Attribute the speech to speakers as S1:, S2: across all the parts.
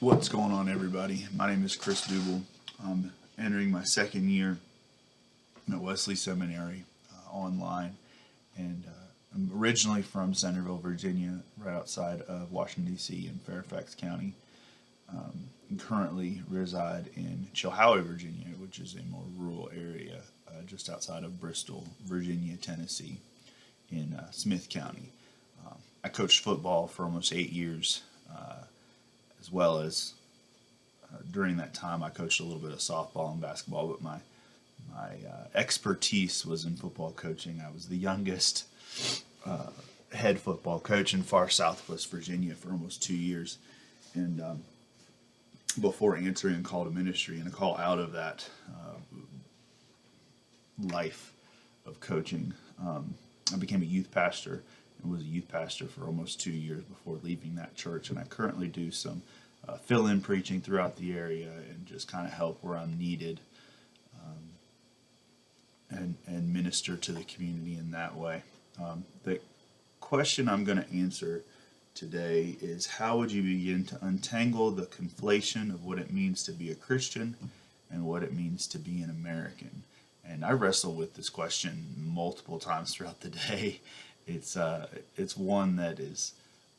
S1: What's going on, everybody? My name is Chris Dubel. I'm entering my second year at Wesley Seminary online, and I'm originally from Centerville, Virginia, right outside of Washington, D.C. in Fairfax County. And currently reside in Chilhowie, Virginia, which is a more rural area just outside of Bristol, Virginia, Tennessee, in Smith County. I coached football for almost 8 years, as well as during that time I coached a little bit of softball and basketball, but my expertise was in football coaching. I was the youngest head football coach in far Southwest Virginia for almost 2 years, and before answering a call to ministry and a call out of that life of coaching, I became a youth pastor and was a youth pastor for almost 2 years before leaving that church. And I currently do some fill-in preaching throughout the area and just kind of help where I'm needed, and minister to the community in that way. The question I'm going to answer today is, how would you begin to untangle the conflation of what it means to be a Christian and what it means to be an American? And I wrestle with this question multiple times throughout the day. It's one that is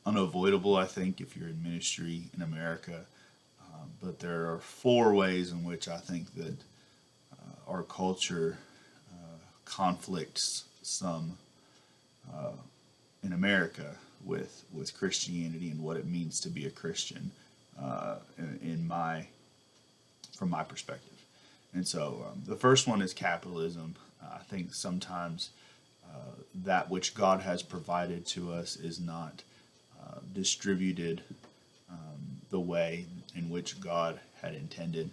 S1: unavoidable, I think, if you're in ministry in America. But there are four ways in which I think that our culture conflicts some in America with Christianity and what it means to be a Christian, from my perspective. And so the first one is capitalism. I think sometimes that which God has provided to us is not distributed the way in which God had intended.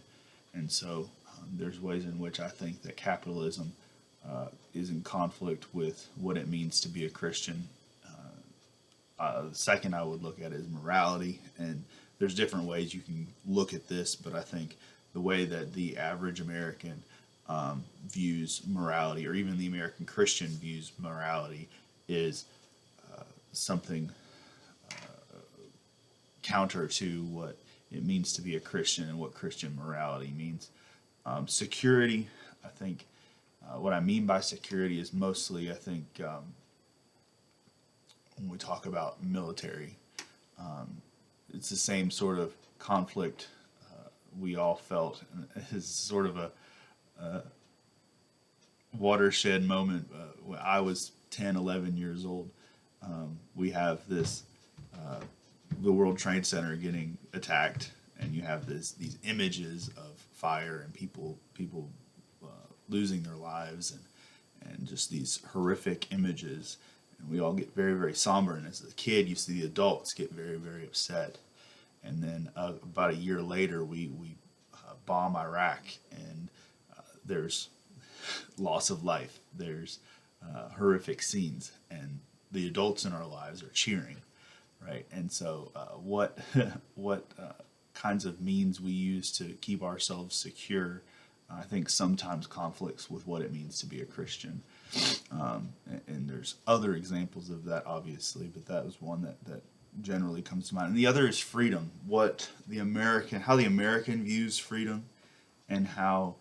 S1: And so there's ways in which I think that capitalism is in conflict with what it means to be a Christian. The second I would look at is morality, and there's different ways you can look at this, but I think the way that the average American views morality, or even the American Christian views morality, is something counter to what it means to be a Christian and what Christian morality means. Security, I think, what I mean by security is mostly, I think, when we talk about military, it's the same sort of conflict we all felt. It's sort of a watershed moment when I was 10, 11 years old. We have this, the World Trade Center getting attacked, and you have these images of fire and people losing their lives, and just these horrific images. And we all get very, very somber. And as a kid, you see the adults get very, very upset. And then about a year later, we bomb Iraq, and there's loss of life. There's horrific scenes, and the adults in our lives are cheering, right? And so, what kinds of means we use to keep ourselves secure, I think sometimes conflicts with what it means to be a Christian. And there's other examples of that, obviously, but that was one that generally comes to mind. And the other is freedom. How the American views freedom, and how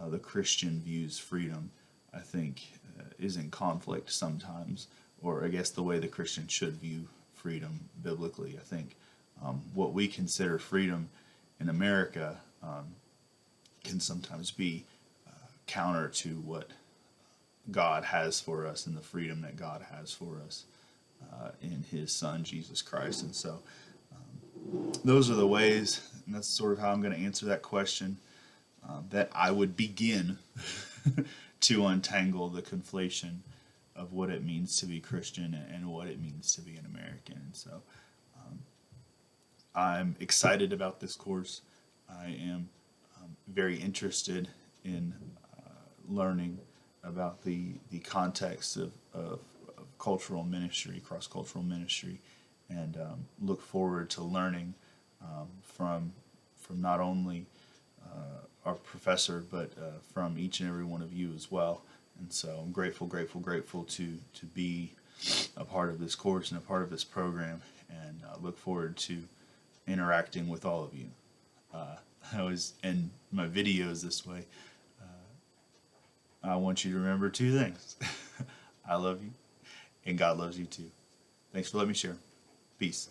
S1: the Christian views freedom, I think, is in conflict sometimes. Or I guess the way the Christian should view freedom biblically. I think what we consider freedom in America can sometimes be counter to what God has for us and the freedom that God has for us in His Son, Jesus Christ. And so those are the ways, and that's sort of how I'm going to answer that question, that I would begin to untangle the conflation of what it means to be Christian and what it means to be an American. And so I'm excited about this course. I am very interested in learning about the context of cultural ministry, cross-cultural ministry, and look forward to learning from not only our professor, but from each and every one of you as well. And so I'm grateful to be a part of this course and a part of this program, and look forward to interacting with all of you. I always end my videos this way. I want you to remember two things. I love you, and God loves you too. Thanks for letting me share. Peace.